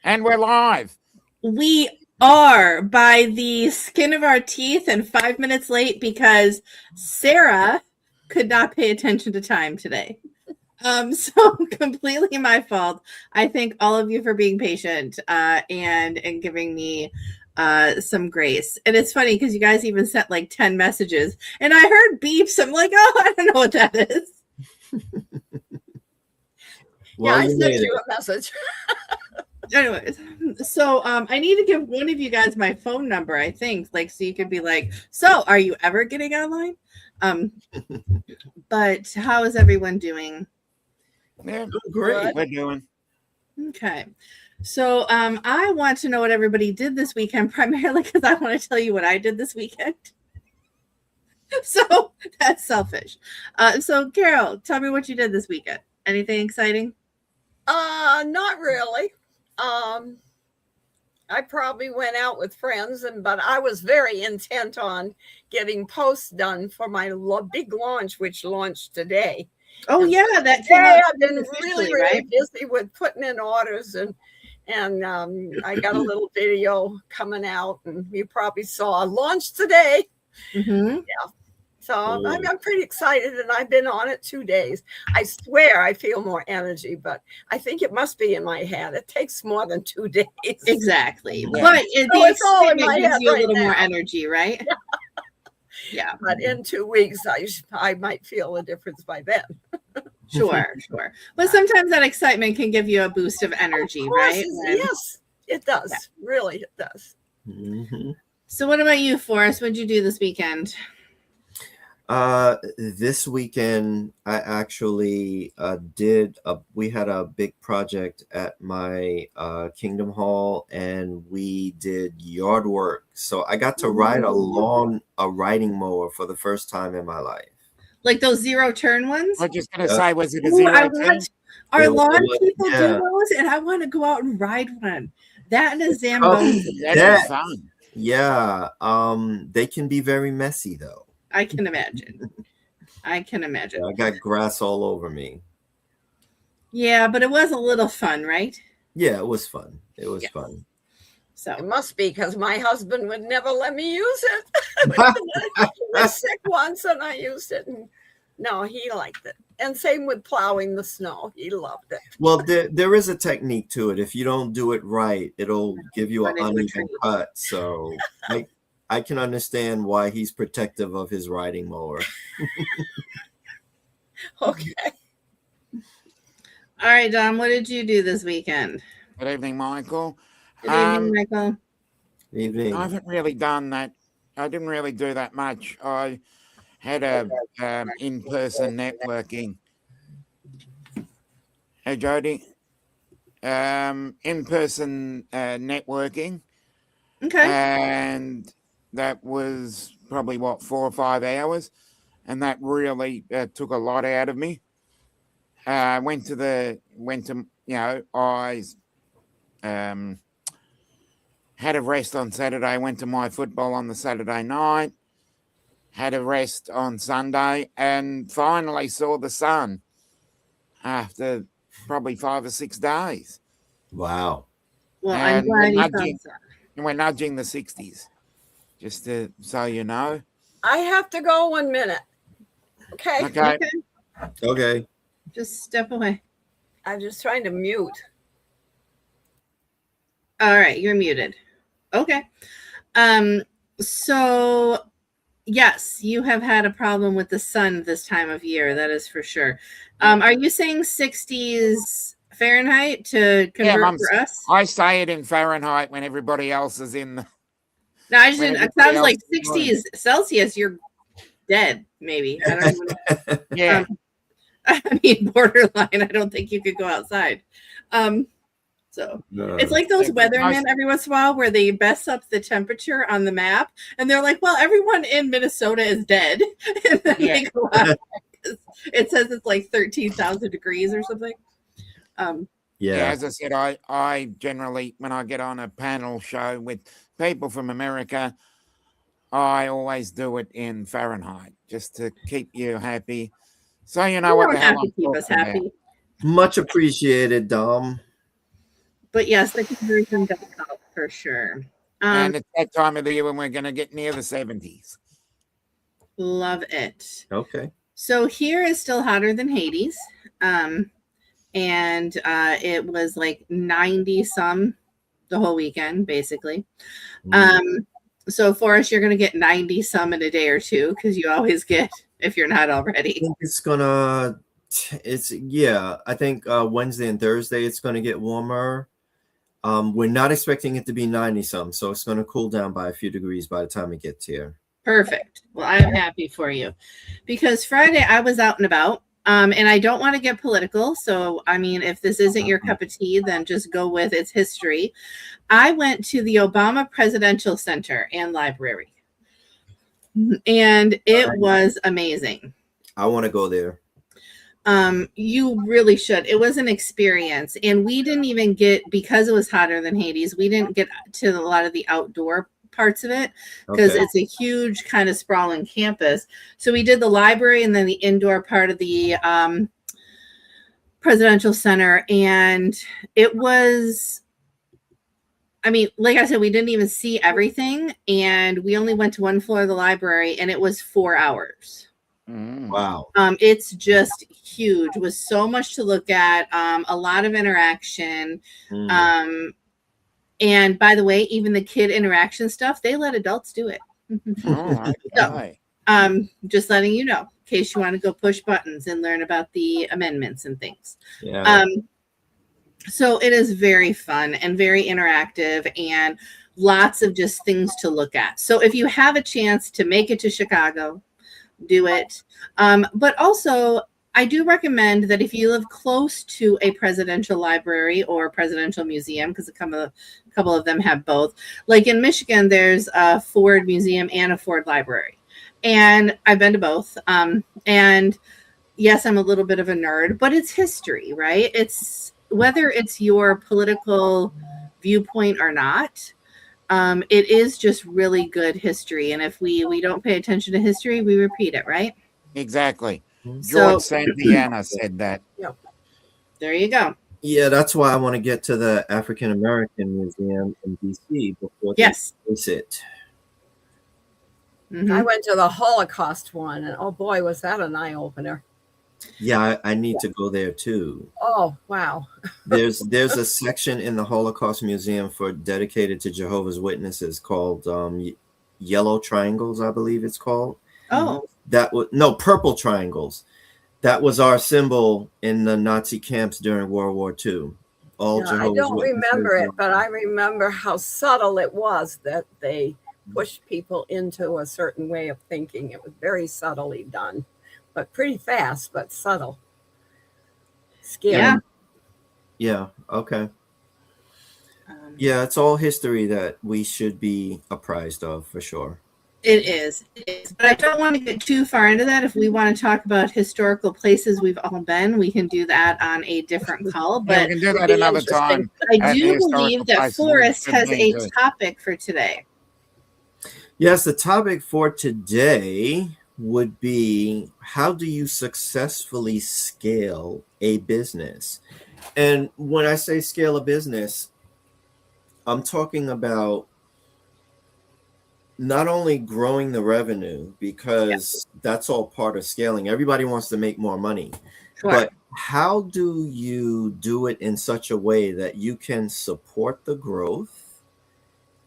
And we're live. We are by the skin of our teeth and 5 minutes late because Sarah could not pay attention to time today. So completely my fault. I thank all of you for being patient and giving me some grace. And it's funny because you guys even sent like 10 messages and I heard beeps. I'm like, oh, I don't know what that is. Well, I sent you a message. Anyways, so I need to give one of you guys my phone number, I think, like so you could be like, so are you ever getting online? But how is everyone doing? Yeah, great. We're doing. Okay. So I want to know what everybody did this weekend, primarily because I want to tell you what I did this weekend. So that's selfish. So Carol, tell me what you did this weekend. Anything exciting? Not really. I probably went out with friends, but I was very intent on getting posts done for my big launch, which launched today. Oh and yeah, that came out. I've been really busy with putting in orders, and I got a little video coming out, and you probably saw launch today. Mm-hmm. Yeah. So I'm pretty excited, and I've been on it 2 days. I swear I feel more energy, but I think it must be in my head. It takes more than 2 days. Exactly. Yeah. But So it's all in my gives head you a right little more now. energy, right? Yeah. But in 2 weeks, I might feel a difference by then. Sure. But sometimes that excitement can give you a boost of energy, right? Yes, it does. Yeah. Really, it does. Mm-hmm. So what about you, Forrest? What'd you do this weekend? This weekend, I actually we had a big project at my Kingdom Hall, and we did yard work. So I got to ride a riding mower for the first time in my life. Like those zero turn ones? I was just going to say, was it a zero turn? Our lawn people do those, and I want to go out and ride one. That and a Zamboni. That's fun. Yeah. They can be very messy, though. I can imagine. I got grass all over me. Yeah, but it was a little fun, right? Yeah, it was fun. It was fun. So it must be because my husband would never let me use it. He was sick once and I used it. And no, he liked it. And same with plowing the snow. He loved it. Well, there is a technique to it. If you don't do it right, it'll give you an uneven cut. So I can understand why he's protective of his riding mower. Okay. All right, Dom, what did you do this weekend? Good evening, Michael. Good evening, Michael. Evening. I haven't really done that. I didn't really do that much. I had a in-person networking. Hey, Jody. In-person networking. Okay. And that was probably 4 or 5 hours, and that really took a lot out of me. I had a rest on Saturday. Went to my football on the Saturday night. Had a rest on Sunday, and finally saw the sun after probably 5 or 6 days. Wow. Well, I'm glad you found sun. And we're nudging the 60s. Just so you know. I have to go 1 minute. Okay. Just step away. I'm just trying to mute. All right, you're muted. Okay. So yes, you have had a problem with the sun this time of year. That is for sure. Are you saying 60s Fahrenheit to convert for us? I say it in Fahrenheit when everybody else is in the... No, I just didn't. I was like 60s Celsius. You're dead, maybe. I don't know. Yeah. I mean, borderline. I don't think you could go outside. So it's like those weathermen every once in a while where they mess up the temperature on the map, and they're like, "Well, everyone in Minnesota is dead," and then they go out. It says it's like 13,000 degrees or something. Yeah, as I said, I generally, when I get on a panel show with people from America, I always do it in Fahrenheit just to keep you happy. So you know what the hell I'm talking about. Much appreciated, Dom. But yes, the conversion does help for sure. And it's that time of the year when we're going to get near the 70s. Love it. Okay. So here is still hotter than Hades. And it was like 90 some the whole weekend, basically. So Forrest, you're going to get 90 some in a day or two, because you always get, if you're not I already. think I think Wednesday and Thursday it's gonna get warmer. We're not expecting it to be 90 some, so it's gonna cool down by a few degrees by the time it gets here. Perfect. Well, I'm happy for you, because Friday I was out and about. And I don't want to get political. So, I mean, if this isn't your cup of tea, then just go with its history. I went to the Obama Presidential Center and Library, and it was amazing. I want to go there. You really should. It was an experience. And we didn't even get, because it was hotter than Hades, we didn't get to a lot of the outdoor parts of it, because it's a huge kind of sprawling campus. So we did the library and then the indoor part of the presidential center, and it was, I mean, like I said, we didn't even see everything, and we only went to one floor of the library, and it was 4 hours. Wow. It's just huge, with so much to look at, a lot of interaction. And by the way, even the kid interaction stuff, they let adults do it. Just letting you know, in case you want to go push buttons and learn about the amendments and things. Yeah. So it is very fun and very interactive, and lots of just things to look at. So if you have a chance to make it to Chicago, do it. But also, I do recommend that if you live close to a presidential library or presidential museum, because a couple of them have both. Like in Michigan, there's a Ford Museum and a Ford Library. And I've been to both. And yes, I'm a little bit of a nerd, but it's history, right? It's whether it's your political viewpoint or not, it is just really good history. And if we don't pay attention to history, we repeat it, right? Exactly. George So Santayana said that. there you go. Yeah, that's why I want to get to the African American Museum in DC before they release it. Mhm. I went to the Holocaust one, and oh boy, was that an eye opener. Yeah, I need to go there too. Oh wow. There's a section in the Holocaust Museum dedicated to Jehovah's Witnesses called Yellow Triangles, I believe it's called. Oh, Purple Triangles. That was our symbol in the Nazi camps during World War II. All Yeah, I Jehovah's don't Witnesses remember it, were- but I remember how subtle it was that they pushed people into a certain way of thinking. It was very subtly done, but pretty fast, but subtle. Scary. yeah. Yeah, okay. Um, Yeah, it's all history that we should be apprised of for sure. It is. But I don't want to get too far into that. If we want to talk about historical places we've all been, we can do that on a different call. Yeah, But we can do that be another interesting. time. I at the do historical believe that places Forrest we've has been a to. topic for today. Yes, the topic for today would be, how do you successfully scale a business? And when I say scale a business, I'm talking about not only growing the revenue, because that's all part of scaling. Everybody wants to make more money. Sure. But how do you do it in such a way that you can support the growth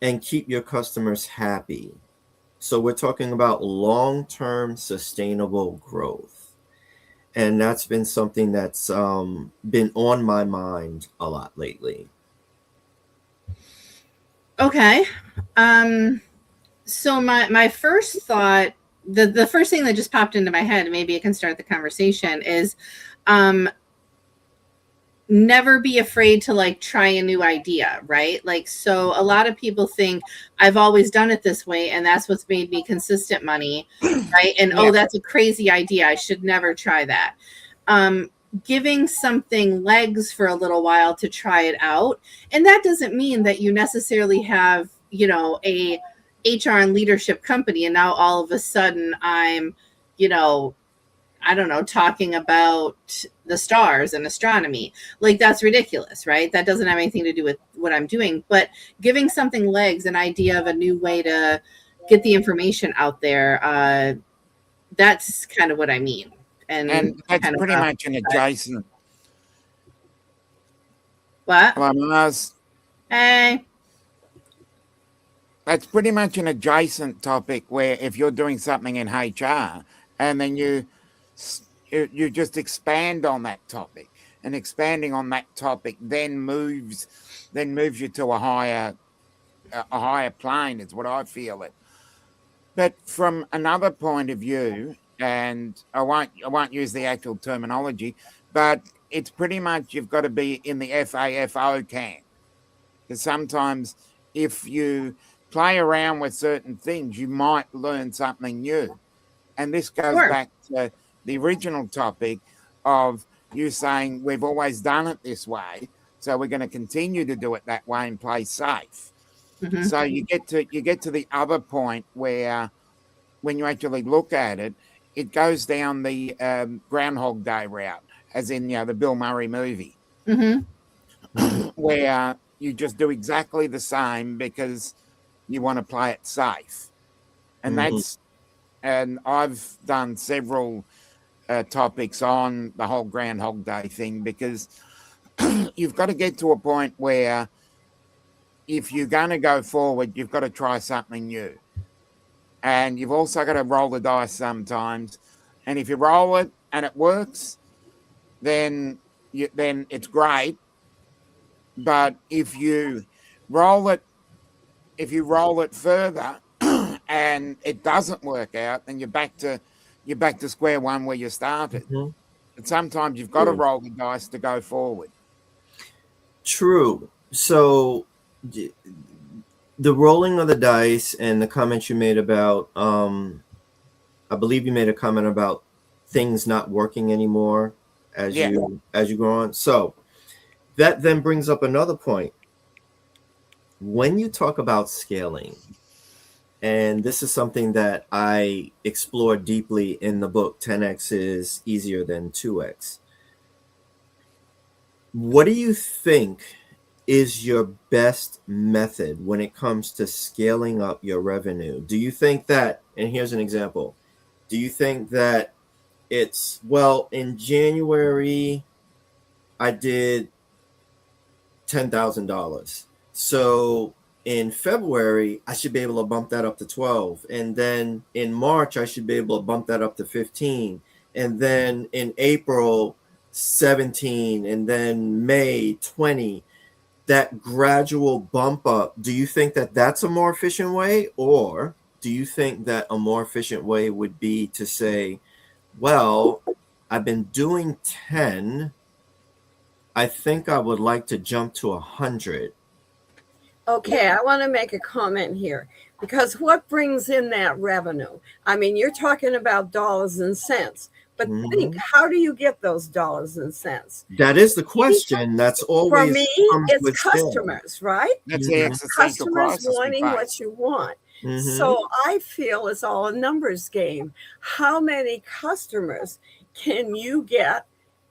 and keep your customers happy? So we're talking about long-term sustainable growth. And that's been something that's been on my mind a lot lately. Okay. So my first thought, the first thing that just popped into my head, maybe it can start the conversation, is never be afraid to like try a new idea, right? Like, so a lot of people think I've always done it this way and that's what's made me consistent money, right? And oh, that's a crazy idea, I should never try that. Giving something legs for a little while to try it out. And that doesn't mean that you necessarily have, you know, a HR and leadership company and now all of a sudden I'm, you know, I don't know, talking about the stars and astronomy. Like, that's ridiculous, right? That doesn't have anything to do with what I'm doing. But giving something legs, an idea of a new way to get the information out there, that's kind of what I mean. And that's kind of pretty much an adjacent. what? Hello, Mars. Hey. That's pretty much an adjacent topic where if you're doing something in HR and then you just expand on that topic, and expanding on that topic then moves you to a higher plane is what I feel it. But from another point of view, and I won't use the actual terminology, but it's pretty much you've got to be in the FAFO camp, because sometimes if you play around with certain things, you might learn something new. And this goes back to the original topic of you saying we've always done it this way, so we're going to continue to do it that way and play safe. Mm-hmm. So you get to the other point where when you actually look at it, it goes down the Groundhog Day route, as in the Bill Murray movie, mm-hmm. where you just do exactly the same because you want to play it safe. And mm-hmm. And I've done several topics on the whole Groundhog Day thing, because you've got to get to a point where if you're going to go forward, you've got to try something new. And you've also got to roll the dice sometimes. And if you roll it and it works, then it's great. But if you roll it further and it doesn't work out, then you're back to square one where you started. Mm-hmm. But sometimes you've got to roll the dice to go forward. True. So the rolling of the dice and the comments you made about, I believe you made a comment about things not working anymore as you go on. So that then brings up another point. When you talk about scaling, and this is something that I explore deeply in the book, 10X is easier than 2X. What do you think is your best method when it comes to scaling up your revenue? Do you think that, and here's an example, do you think that it's, well, in January, I did $10,000. So in February, I should be able to bump that up to 12. And then in March, I should be able to bump that up to 15. And then in April, 17. And then May, 20. That gradual bump up, do you think that that's a more efficient way? Or do you think that a more efficient way would be to say, well, I've been doing 10. I think I would like to jump to 100. Okay, I want to make a comment here, because what brings in that revenue? I mean, you're talking about dollars and cents, but mm-hmm. think, how do you get those dollars and cents? That is the question. That's always for me. It's customers, right? That's mm-hmm. Customers wanting what you want. Mm-hmm. So I feel it's all a numbers game. How many customers can you get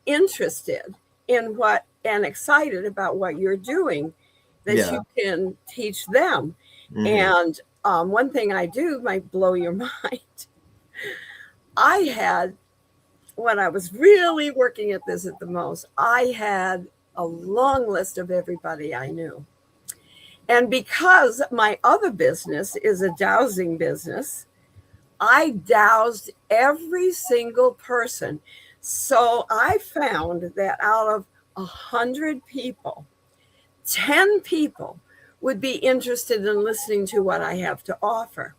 interested in what and excited about what you're doing that you can teach them? Mm-hmm. And one thing I do might blow your mind. I had, when I was really working at this at the most, I had a long list of everybody I knew. And because my other business is a dowsing business, I dowsed every single person. So I found that out of 100 people, 10 people would be interested in listening to what I have to offer.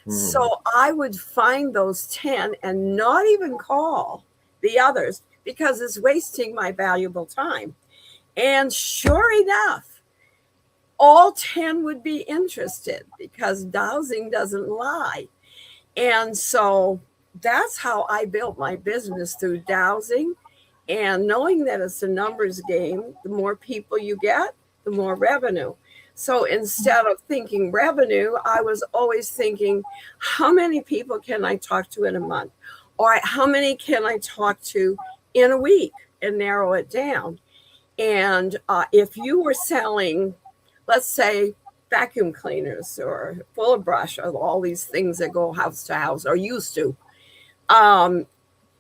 So I would find those 10 and not even call the others, because it's wasting my valuable time. And sure enough, all 10 would be interested, because dowsing doesn't lie. And so that's how I built my business, through dowsing, and knowing that it's a numbers game. The more people you get, the more revenue. So instead of thinking revenue, I was always thinking, how many people can I talk to in a month? all right, how many can I talk to in a week and narrow it down? And if you were selling, let's say, vacuum cleaners or full brush or all these things that go house to house or used to,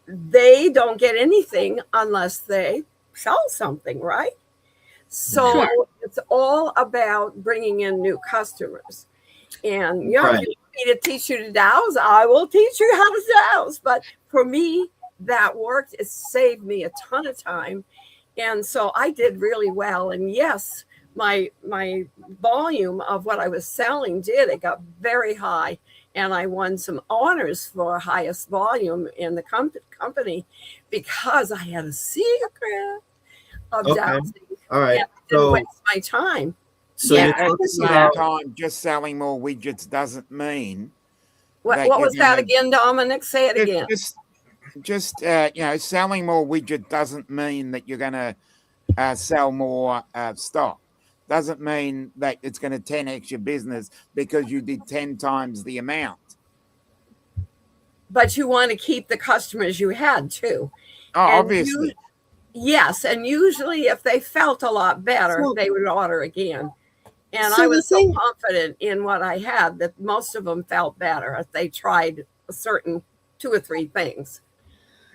they don't get anything unless they sell something, right? So Sure. it's all about bringing in new customers. And you know, Right. if you want me to teach you to douse, I will teach you how to douse. But for me, that worked. It saved me a ton of time. And so I did really well. And yes, my volume of what I was selling it got very high. And I won some honors for highest volume in the company because I had a secret of Okay. dowsing. All right. And I didn't So, waste my time. so Yeah, you're At the talking same about time, just selling more widgets doesn't mean What that was that again, Dominic? Say it again. just selling more widget doesn't mean that you're going to sell more stock. Doesn't mean that it's going to 10x your business because you did 10 times the amount. But you want to keep the customers you had too. Oh, And obviously. Yes, and usually if they felt a lot better, So- they would order again. And So I the was so thing- confident in what I had that most of them felt better if they tried a certain 2 or 3 things.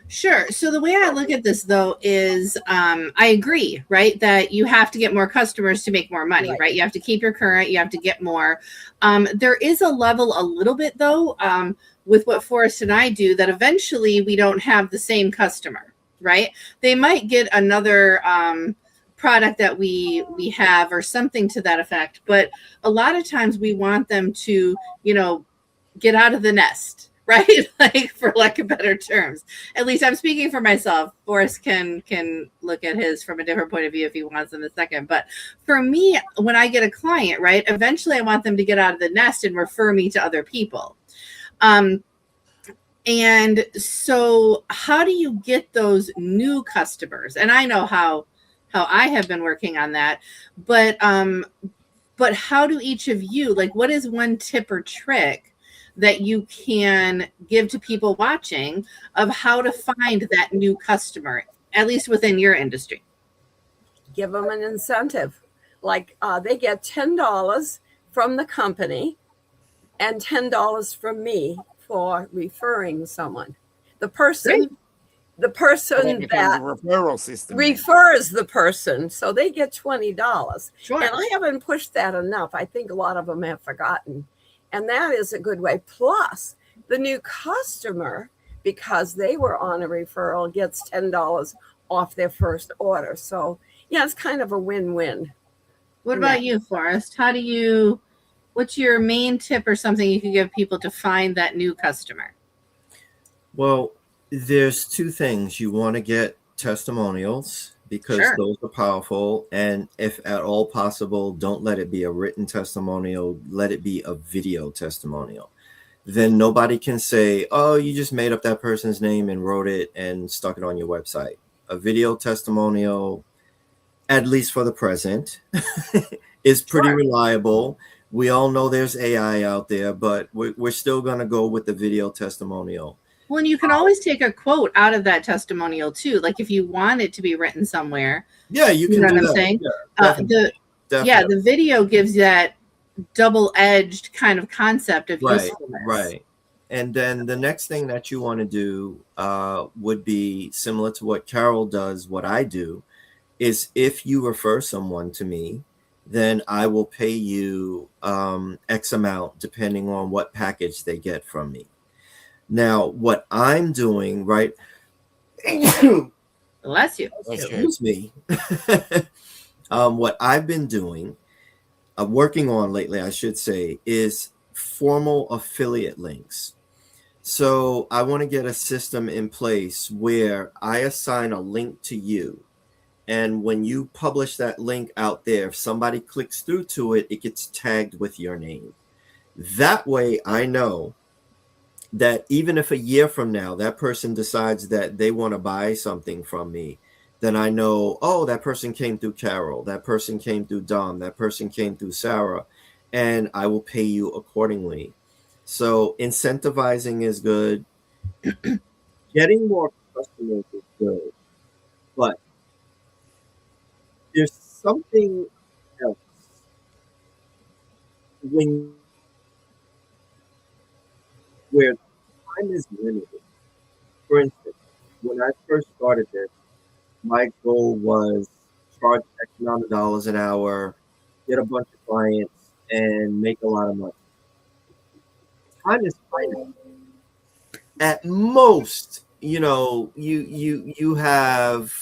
Sure. So the way I look at this, though, is I agree, right? That you have to get more customers to make more money, right? You have to keep your current, you have to get more. There is a level a little bit, though, with what Forrest and I do, that eventually we don't have the same customer, right? They might get another product that we have or something to that effect. But a lot of times we want them to, get out of the nest. Right, like for lack of better terms. At least I'm speaking for myself. Forrest can look at his from a different point of view if he wants in a second. But for me, when I get a client, right, eventually I want them to get out of the nest and refer me to other people. And so, how do you get those new customers? And I know how I have been working on that, but how do each of you, like, what is one tip or trick that you can give to people watching of how to find that new customer, at least within your industry? Give them an incentive. Like they get $10 from the company and $10 from me for referring someone. The person That becomes that a referral system. refers the person, so they get $20. Sure. And I haven't pushed that enough. I think a lot of them have forgotten. And that is a good way. Plus, the new customer, because they were on a referral, gets $10 off their first order. So, yeah, it's kind of a win-win. What about you, Forrest? What's your main tip or something you can give people to find that new customer? Well, there's 2 things. You want to get testimonials because Sure. those are powerful. And if at all possible, don't let it be a written testimonial. Let it be a video testimonial. Then nobody can say, oh, you just made up that person's name and wrote it and stuck it on your website. A video testimonial, at least for the present, is pretty Sure. reliable. We all know there's AI out there, but we're still going to go with the video testimonial. Well, and you can always take a quote out of that testimonial too. Like if you want it to be written somewhere. Yeah, you can know do what I'm that. saying? Yeah, definitely. The video gives that double-edged kind of concept of Right, usefulness. right. And then the next thing that you want to do would be similar to what Carol does. What I do is if you refer someone to me, then I will pay you X amount depending on what package they get from me. Now, what I'm doing, right? Bless you. Excuse me. What I've been doing, working on lately, I should say, is formal affiliate links. So I want to get a system in place where I assign a link to you. And when you publish that link out there, if somebody clicks through to it, it gets tagged with your name. That way I know that even if a year from now that person decides that they want to buy something from me, then I know, oh, that person came through Carol, that person came through Dom, that person came through Sarah, and I will pay you accordingly. So incentivizing is good. getting more customers is good, but there's something else when where time is limited. For instance, when I first started this, my goal was charge X amount of dollars an hour, get a bunch of clients, and make a lot of money. Time is finite. At most, you have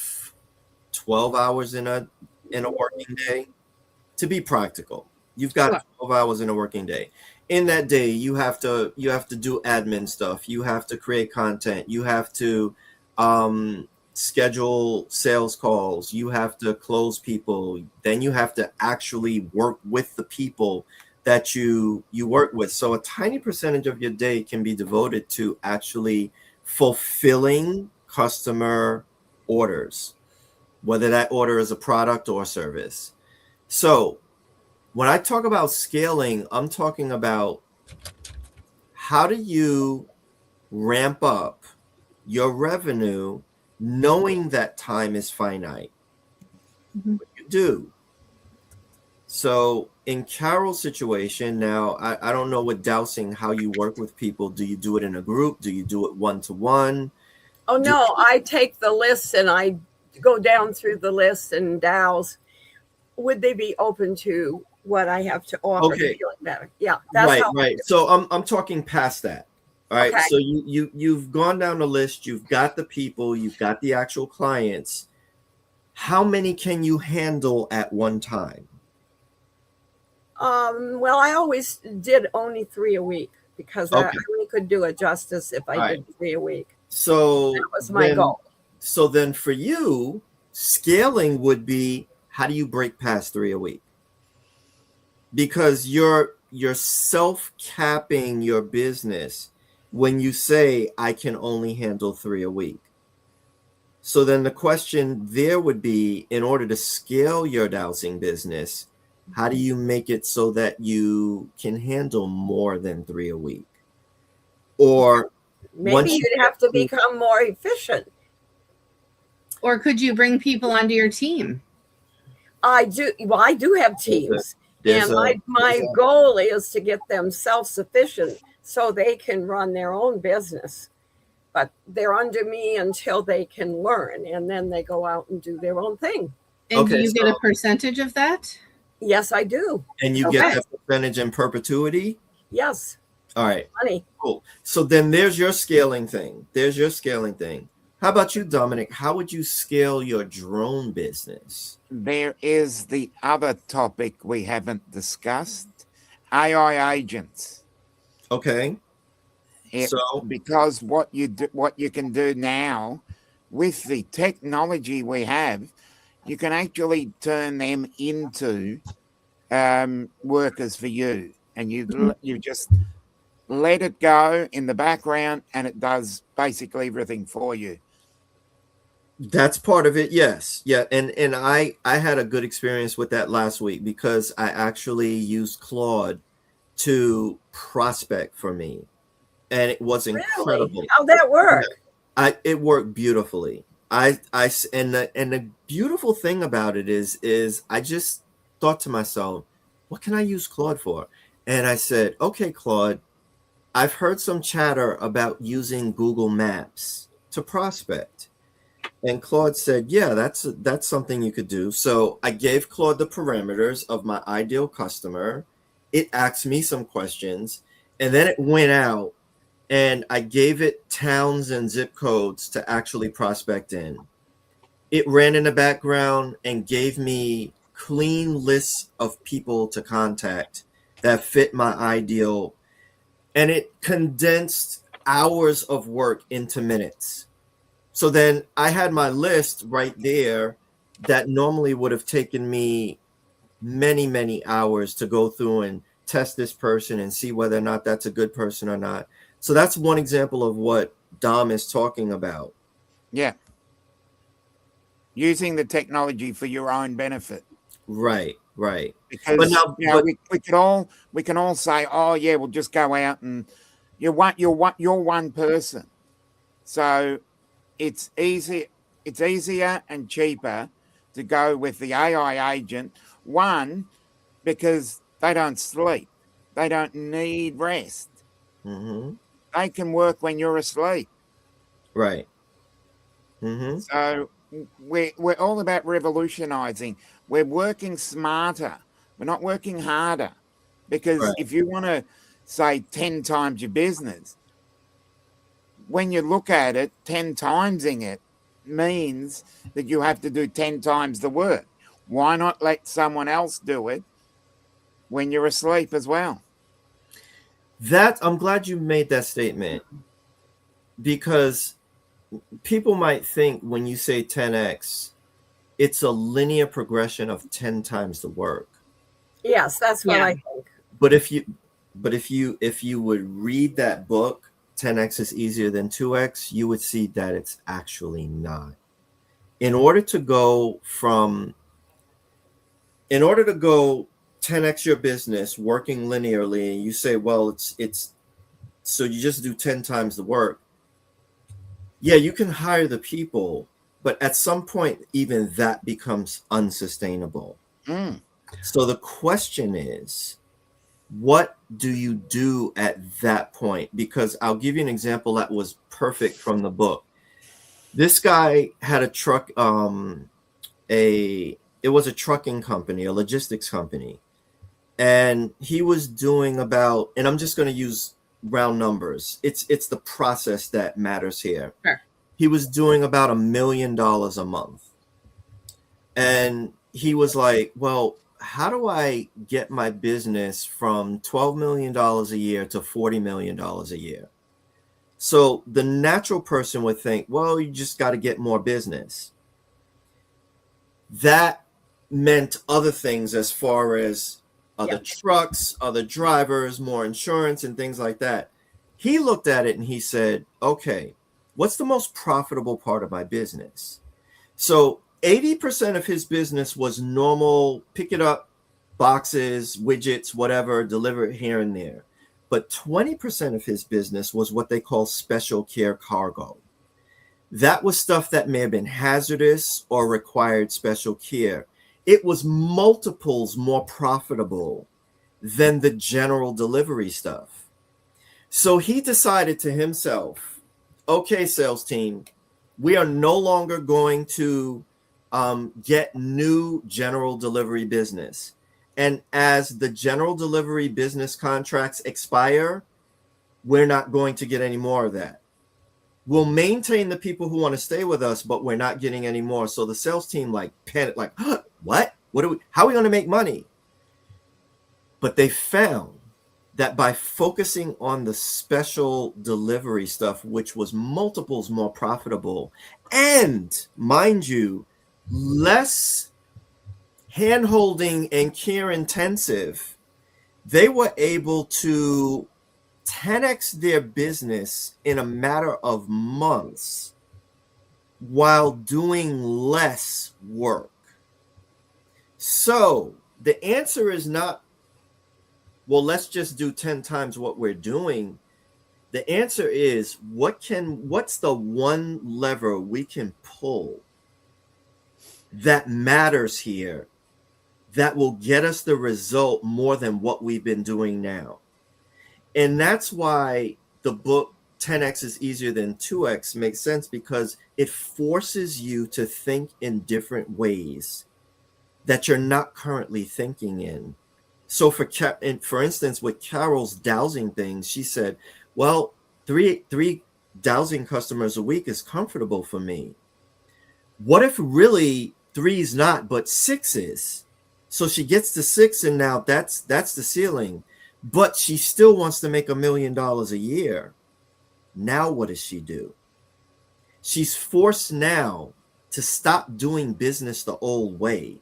12 hours in a working day. To be practical, you've got Sure. 12 hours in a working day. In that day, you have to do admin stuff. You have to create content. You have to schedule sales calls. You have to close people. Then you have to actually work with the people that you work with. So a tiny percentage of your day can be devoted to actually fulfilling customer orders, whether that order is a product or service. So when I talk about scaling, I'm talking about how do you ramp up your revenue knowing that time is finite? Mhm. What you do. So in Carol's situation now, I don't know with dowsing how you work with people. Do you do it in a group? Do you do it one-to-one? Oh no, I take the list and I go down through the list and douse. Would they be open to what I have to offer Okay. to feel better? Yeah, that's Right, how. right. So I'm talking past that. All right. Okay. So you've gone down the list, you've got the people, you've got the actual clients. How many can you handle at one time? Well, I always did only 3 a week because I Okay. only could do it justice if I Right. did 3 a week. So That was my then, goal. So then for you, scaling would be how do you break past 3 a week? Because you're self-capping your business when you say I can only handle 3 a week. So then the question there would be, in order to scale your dowsing business, how do you make it so that you can handle more than 3 a week? Or Maybe once you'd have to become more efficient. Or could you bring people onto your team? I do. Well, I do have teams, there's and my goal is to get them self-sufficient so they can run their own business. But they're under me until they can learn, and then they go out and do their own thing. And Okay, do you get a so- percentage of that? Yes, I do. and you Okay. get that percentage in perpetuity. Yes, All right, money. cool. So then there's your scaling thing. How about you, Dominic? How would you scale your drone business? There is the other topic we haven't discussed: AI agents. Okay. It- So because what you can do now with the technology we have, you can actually turn them into workers for you, and you just let it go in the background, and it does basically everything for you. that's part of it, yes. Yeah, and I had a good experience with that last week because I actually used Claude to prospect for me, and it was incredible. Really? How'd that work? It worked beautifully. And the beautiful thing about it is I just thought to myself, what can I use Claude for? And I said, okay, Claude, I've heard some chatter about using Google Maps to prospect. And Claude said, yeah, that's something you could do. So I gave Claude the parameters of my ideal customer. It asked me some questions, and then it went out and I gave it towns and zip codes to actually prospect in. It ran in the background and gave me clean lists of people to contact that fit my ideal. And it condensed hours of work into minutes. So then I had my list right there that normally would have taken me many, many hours to go through and test this person and see whether or not that's a good person or not. So that's one example of what Dom is talking about. Yeah, using the technology for your own benefit. Right. Because we can all say, oh yeah, we'll just go out and you're one person. So it's easier and cheaper to go with the AI agent. One, because they don't sleep. They don't need rest. Mm-hmm. They can work when you're asleep. Right. Mm-hmm. So we're all about revolutionizing. We're working smarter. We're not working harder. Because Right. if you want to say 10 times your business, when you look at it, 10 timesing it means that you have to do 10 times the work. Why not let someone else do it when you're asleep as well? I'm glad you made that statement, because people might think when you say 10x, it's a linear progression of 10 times the work. Yes, that's what Yeah. I think. But if you would read that book, 10x is easier than 2x, you would see that it's actually not. In order to go 10x your business working linearly, and you say, well, it's so you just do 10 times the work. Yeah, you can hire the people, but at some point, even that becomes unsustainable. Mm. So the question is, what do you do at that point? Because I'll give you an example that was perfect from the book. This guy had a truck, it was a trucking company, a logistics company. And he was doing about, and I'm just going to use round numbers. It's the process that matters here. Sure. He was doing about $1 million a month. And he was like, well, how do I get my business from $12 million a year to $40 million a year? So the natural person would think, well, you just got to get more business. That meant other things as far as other trucks, other drivers, more insurance, and things like that. He looked at it and he said, okay, what's the most profitable part of my business? So 80% of his business was normal, pick it up, boxes, widgets, whatever, deliver it here and there. But 20% of his business was what they call special care cargo. That was stuff that may have been hazardous or required special care. It was multiples more profitable than the general delivery stuff. So he decided to himself, okay, sales team, we are no longer going to get new general delivery business. And as the general delivery business contracts expire, we're not going to get any more of that. We'll maintain the people who want to stay with us, but we're not getting any more. So the sales team panicked, what? How are we going to make money? But they found that by focusing on the special delivery stuff, which was multiples more profitable, and mind you, less hand-holding and care intensive, they were able to 10x their business in a matter of months while doing less work. So the answer is not, well, let's just do 10 times what we're doing. The answer is, what's the one lever we can pull that matters here that will get us the result more than what we've been doing now? And that's why the book 10x is easier than 2x makes sense, because it forces you to think in different ways that you're not currently thinking in. So for instance, with Carol's dowsing things, she said, well, three dowsing customers a week is comfortable for me. What if really 3 is not, but 6 is? So she gets to 6, and now that's the ceiling. But she still wants to make $1 million a year. Now what does she do? She's forced now to stop doing business the old way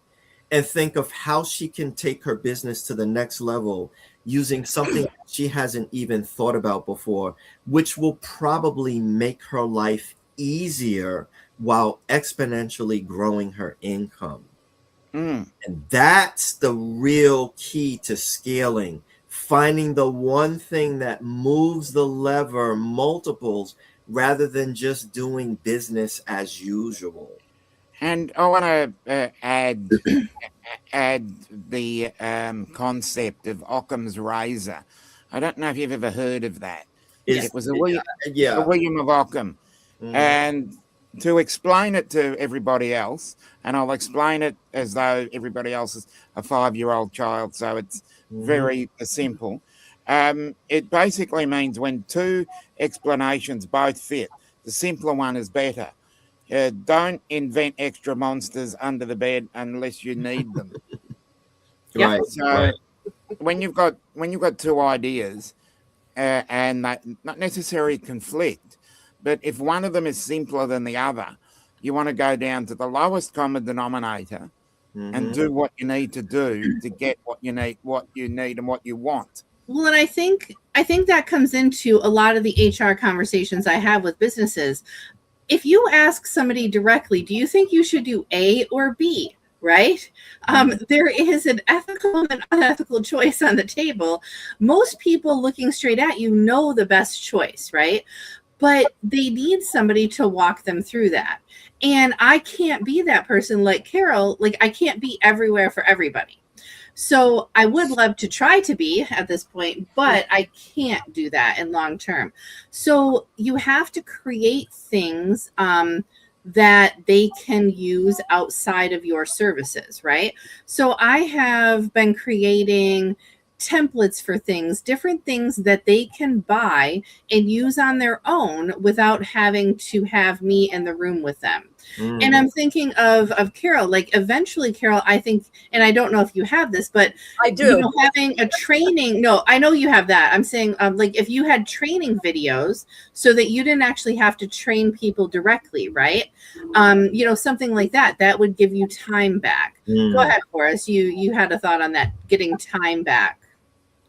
and think of how she can take her business to the next level using something she hasn't even thought about before, which will probably make her life easier while exponentially growing her income. And that's the real key to scaling. Finding the one thing that moves the lever multiples rather than just doing business as usual. And I want to add the concept of Occam's razor. I don't know if you've ever heard of that. Is It was a William, yeah. William of Ockham. Mhm. And to explain it to everybody else, and I'll explain it as though everybody else is a 5-year-old child, so it's very simple. It basically means when two explanations both fit, the simpler one is better. Don't invent extra monsters under the bed unless you need them. Yeah. Right. So right. when you've got two ideas and that not necessarily conflict, but if one of them is simpler than the other, you want to go down to the lowest common denominator and Mhm. do what you need to do to get what you need and what you want. Well, and I think that comes into a lot of the HR conversations I have with businesses. If you ask somebody directly, do you think you should do A or B? Right? There is an ethical and unethical choice on the table. Most people looking straight at you know the best choice, right? But they need somebody to walk them through that. And I can't be that person like Carol. Like, I can't be everywhere for everybody. So I would love to try to be at this point, but I can't do that in long term. So you have to create things that they can use outside of your services, right? So I have been creating templates for things, different things that they can buy and use on their own without having to have me in the room with them. And I'm thinking of Carol, like eventually, Carol, I think, and I don't know if you have this, but I do. you know, having a training, no, I know you have that. I'm saying like if you had training videos so that you didn't actually have to train people directly, right? You know, something like that, that would give you time back. Go ahead, Forrest. You had a thought on that getting time back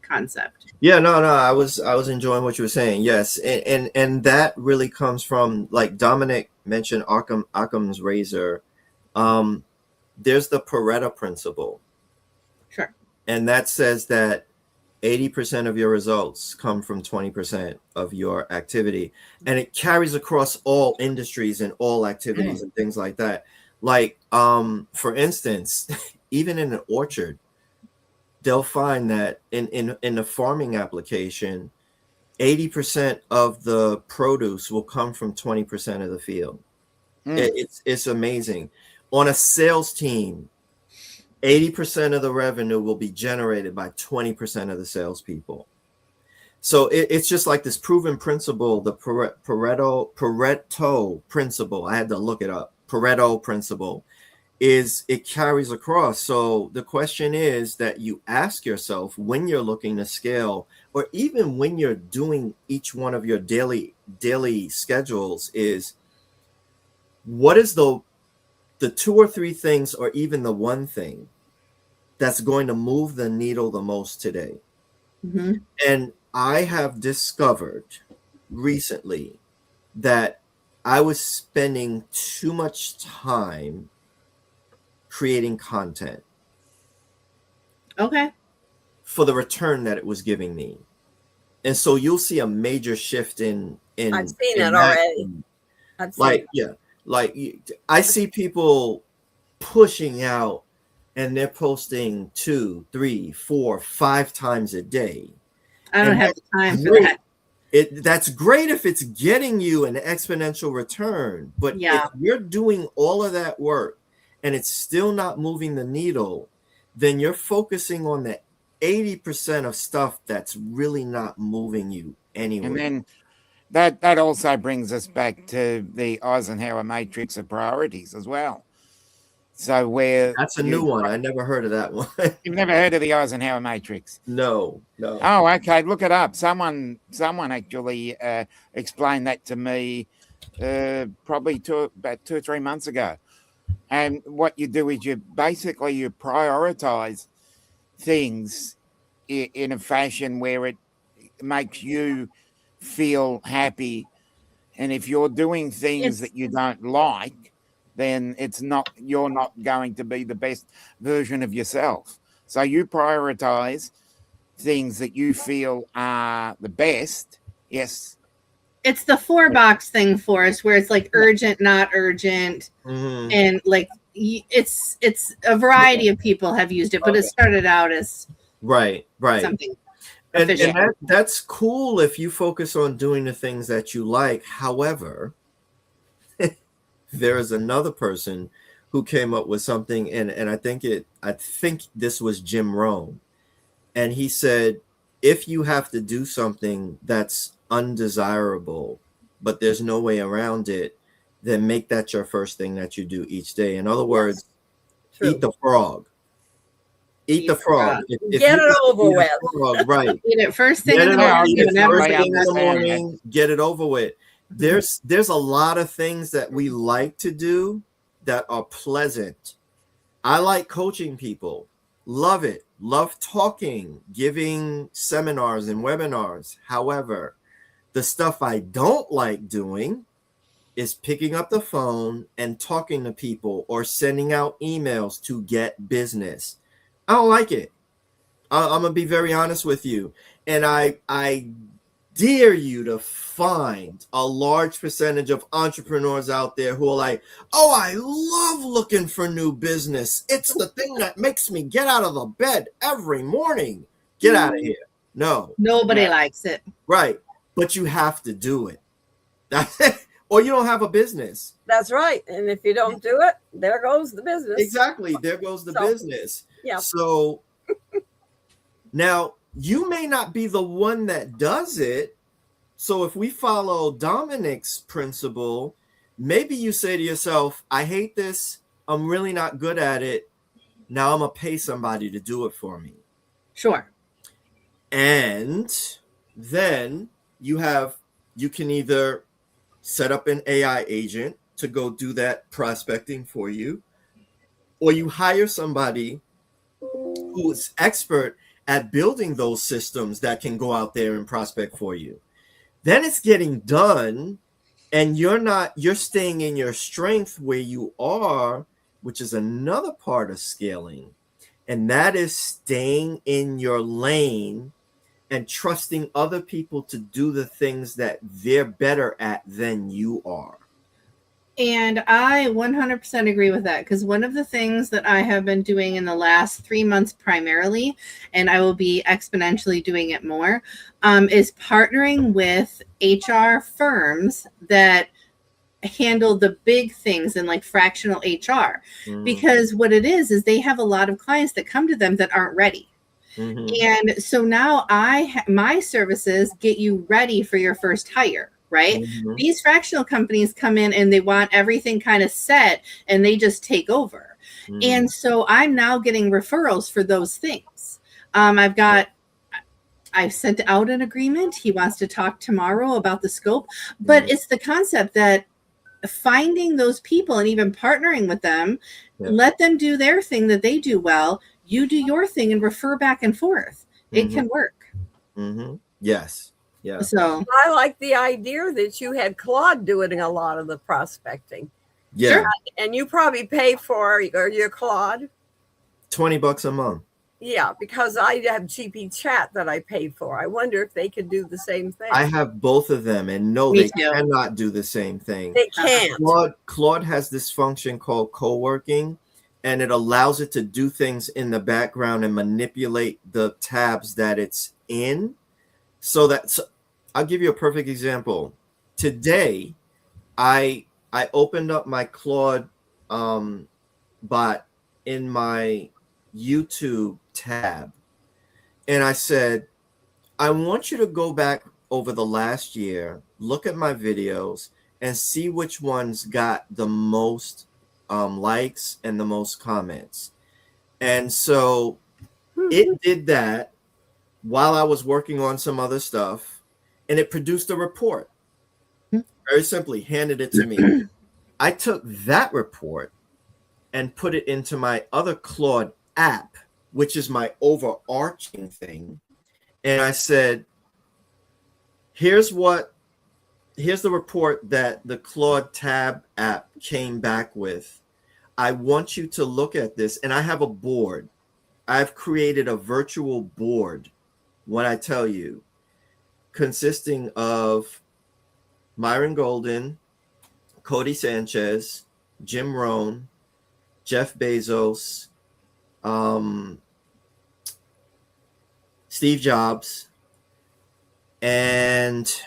concept. Yeah, no, I was enjoying what you were saying. Yes, and that really comes from, like Dominic mentioned, Occam's razor. There's the Pareto principle, Sure. and that says that 80% of your results come from 20% of your activity, and it carries across all industries and all activities and things like that. Like, for instance, even in an orchard, they'll find that in the farming application, 80% of the produce will come from 20% of the field. It's amazing. On a sales team, 80% of the revenue will be generated by 20% of the salespeople. So it's just like this proven principle, the Pareto principle. I had to look it up. Pareto principle is it carries across. So the question is that you ask yourself when you're looking to scale, or even when you're doing each one of your daily schedules, is what is the 2 or 3 things, or even the one thing that's going to move the needle the most today? Mm-hmm. And I have discovered recently that I was spending too much time creating content. Okay. For the return that it was giving me. And so you'll see a major shift in I've seen in it already. I see people pushing out and they're posting 2, 3, 4, 5 times a day. I don't And have the time for great. that. That's great if it's getting you an exponential return, but if you're doing all of that work and it's still not moving the needle, then you're focusing on the 80% of stuff that's really not moving you anywhere. And then that also brings us back to the Eisenhower matrix of priorities as well. So that's a new one. I never heard of that one. You've never heard of the Eisenhower matrix? No. Oh, okay. Look it up. Someone actually explained that to me probably about 2 or 3 months ago. And what you do is you prioritize things in a fashion where it makes you feel happy. And if you're doing things that you don't like, then you're not going to be the best version of yourself. So you prioritize things that you feel are the best. Yes. it's the 4-box thing for us, where it's like urgent, not urgent, Mhm. and like it's a variety of people have used it, but it started out as Right. something And official. that's cool if you focus on doing the things that you like. However, there is another person who came up with something, and I think this was Jim Rohn, and he said, if you have to do something that's undesirable, but there's no way around it, then make that your first thing that you do each day. In other words, True. eat the frog. Eat the frog. If Get you it have to over eat a with. frog, right? Eat it first thing Get in it the Yeah, morning. eat it and never first I forget thing in the about it. understand morning. Get it over with. There's a lot of things that we like to do that are pleasant. I like coaching people. Love it. Love talking, giving seminars and webinars. However, the stuff I don't like doing is picking up the phone and talking to people or sending out emails to get business. I don't like it. I'm gonna be very honest with you, and I dare you to find a large percentage of entrepreneurs out there who are like, oh, I love looking for new business. It's the thing that makes me get out of the bed every morning. Get out of here. No, Nobody Yeah. likes it. right. But you have to do it. That's it. Or you don't have a business. That's right. And if you don't do it, there goes the business. Exactly. There goes the So, business. yeah. So now you may not be the one that does it. So if we follow Dominic's principle, maybe you say to yourself, I hate this. I'm really not good at it. Now I'm going to pay somebody to do it for me. Sure. And then you can either set up an AI agent to go do that prospecting for you, or you hire somebody who is expert at building those systems that can go out there and prospect for you. Then it's getting done, and you're staying in your strength where you are, which is another part of scaling. And that is staying in your lane and trusting other people to do the things that they're better at than you are. And I 100% agree with that, because one of the things that I have been doing in the last 3 months primarily, and I will be exponentially doing it more, is partnering with HR firms that handle the big things in like fractional HR. Because what it is they have a lot of clients that come to them that aren't ready. Mhm. And so now my services get you ready for your first hire. Right? Mhm. These fractional companies come in and they want everything kind of set, and they just take over. Mhm. And so I'm now getting referrals for those things. I've sent out an agreement. He wants to talk tomorrow about the scope, but it's the concept that finding those people and even partnering with them, let them do their thing that they do well. You do your thing and refer back and forth. It can work. Mm-hmm. Yes. Yeah. So I like the idea that you had Claude doing a lot of the prospecting. Yeah. Sure. And you probably pay for your Claude. $20 a month. Yeah, because I have GP Chat that I pay for. I wonder if they could do the same thing. I have both of them, and no, Me they too. cannot do the same thing. They can't. Claude has this function called co-working, and it allows it to do things in the background and manipulate the tabs that it's in. So I'll give you a perfect example. Today, I opened up my Claude bot in my YouTube tab, and I said, I want you to go back over the last year, look at my videos, and see which ones got the most likes and the most comments. And so it did that while I was working on some other stuff, and it produced a report. Very simply, handed it to me. I took that report and put it into my other Claude app, which is my overarching thing. And I said, here's the report that the Claude Tab app came back with. I want you to look at this. And I have a board. I've created a virtual board, when I tell you, consisting of Myron Golden, Cody Sanchez, Jim Rohn, Jeff Bezos, Steve Jobs, and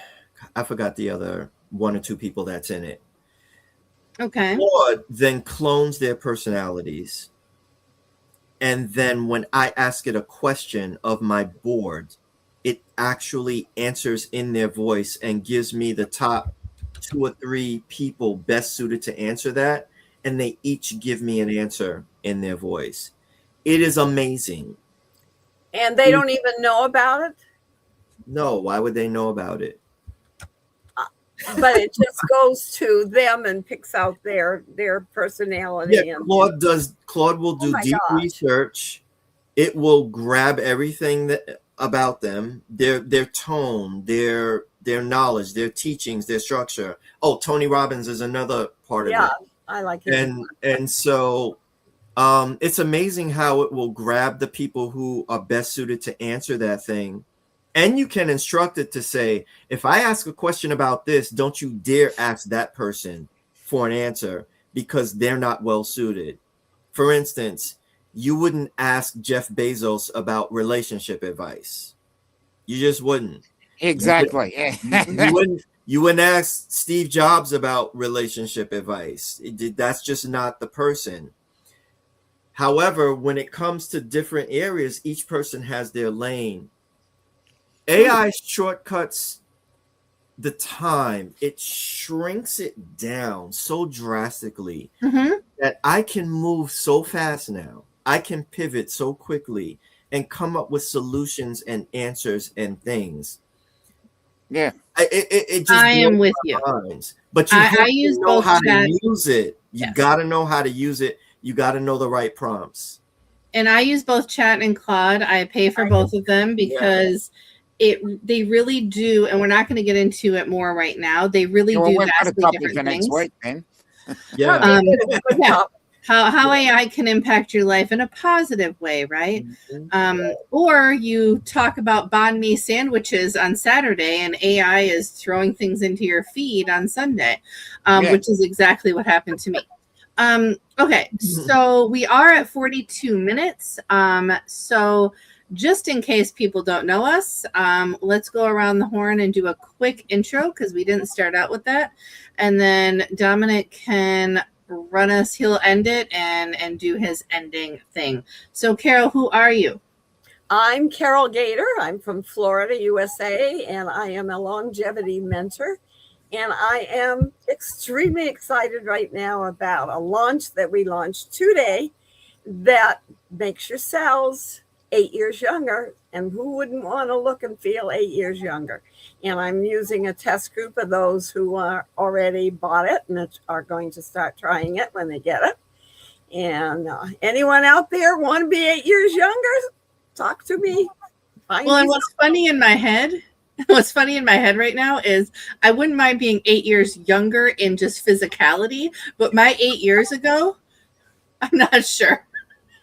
I forgot the other one or two people that's in it. Okay. Claude then clones their personalities. And then when I ask it a question of my board, it actually answers in their voice and gives me the top 2 or 3 people best suited to answer that. And they each give me an answer in their voice. It is amazing. And they don't even know about it. No, why would they know about it? But it just goes to them and picks out their personality. Yeah, and Claude will do my deep gosh. research. It will grab everything that about them, their tone, their knowledge, their teachings, their structure. Oh, Tony Robbins is another part of yeah, it. I like it. And so it's amazing how it will grab the people who are best suited to answer that thing. And you can instruct it to say, if I ask a question about this, don't you dare ask that person for an answer because they're not well suited. For instance, you wouldn't ask Jeff Bezos about relationship advice. You just wouldn't. Exactly. You wouldn't ask Steve Jobs about relationship advice. That's just not the person. However, when it comes to different areas, each person has their lane. AI shortcuts the time. It shrinks it down so drastically that I can move so fast now. I can pivot so quickly and come up with solutions and answers and things. Yeah. It just I am with blows you. my minds. But you have I to use know both how chat. to use it. You Yes. got to know how to use it. You got to know the right prompts. And I use both Chat and Claude. I pay for both of them because they really do, and we're not going to get into it more right now. They really Well, do we've got a vastly topic different for next things. week, then. Yeah. Yeah. How AI can impact your life in a positive way, right? Or you talk about banh mi sandwiches on Saturday and AI is throwing things into your feed on Sunday, which is exactly what happened to me. Okay, so we are at 42 minutes. So just in case people don't know us, let's go around the horn and do a quick intro because we didn't start out with that. And then Dominic can run us, he'll end it and do his ending thing. So Carol, who are you? I'm Carol Gator. I'm from Florida, USA, and I am a longevity mentor. And I am extremely excited right now about a launch that we launched today that makes your cells 8 years younger. And who wouldn't want to look and feel 8 years younger? And I'm using a test group of those who are already bought it and are going to start trying it when they get it. And anyone out there want to be 8 years younger? Talk to me. Well, and what's funny in my head right now is I wouldn't mind being 8 years younger in just physicality, but my 8 years ago, I'm not sure.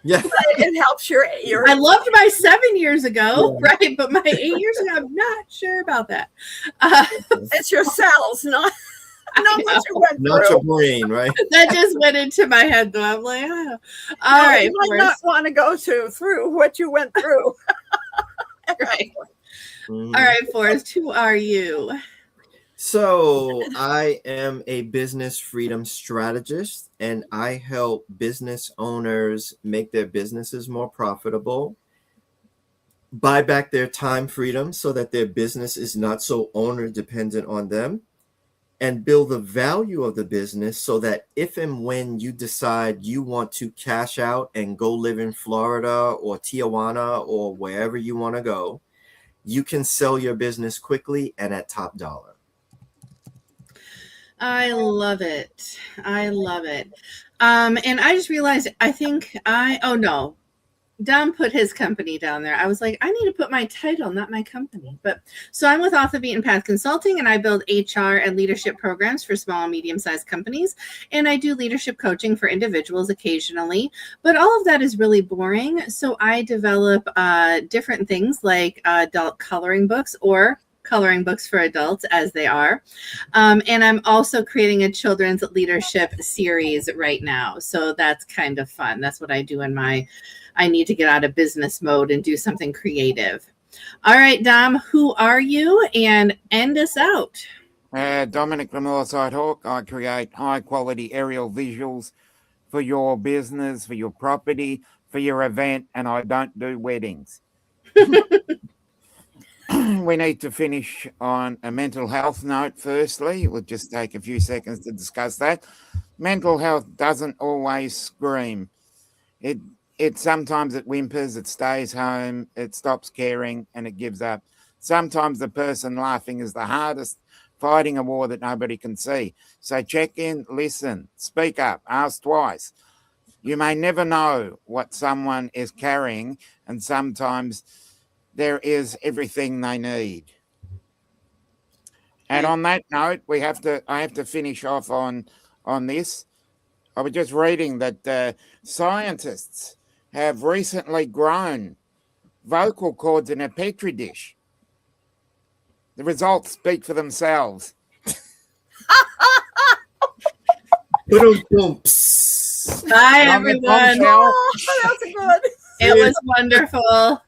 Yeah, it helps your. I loved my 7 years ago, right? But my 8 years ago, I'm not sure about that. It's your cells, not what you went not through. your brain, right? That just went into my head, though. I'm like, oh. All right, you might not want to go through what you went through. Right. All right, Forrest, who are you? So I am a business freedom strategist, and I help business owners make their businesses more profitable, buy back their time freedom so that their business is not so owner dependent on them, and build the value of the business so that if and when you decide you want to cash out and go live in Florida or Tijuana or wherever you want to go, you can sell your business quickly and at top dollar. I love it. I love it. And I just realized, Dom put his company down there. I was like, I need to put my title, not my company. But so I'm with Off the Beaten Path Consulting, and I build HR and leadership programs for small and medium-sized companies. And I do leadership coaching for individuals occasionally. But all of that is really boring. So I develop different things like adult coloring books or coloring books for adults, as they are. And I'm also creating a children's leadership series right now. So that's kind of fun. That's what I do I need to get out of business mode and do something creative. All right, Dom, who are you? And end us out. Dominic from Moorside Hawk. I create high quality aerial visuals for your business, for your property, for your event, and I don't do weddings. We need to finish on a mental health note firstly. We'll just take a few seconds to discuss that. Mental health doesn't always scream. It sometimes it whimpers, it stays home, it stops caring, and it gives up. Sometimes the person laughing is the hardest, fighting a war that nobody can see. So check in, listen, speak up, ask twice. You may never know what someone is carrying, and sometimes there is everything they need. And on that note, I have to finish off on this. I was just reading that scientists have recently grown vocal cords in a petri dish. The results speak for themselves. Ba-dum-bumps. Bye, On the everyone. bombshell. Oh, that's good. It was wonderful.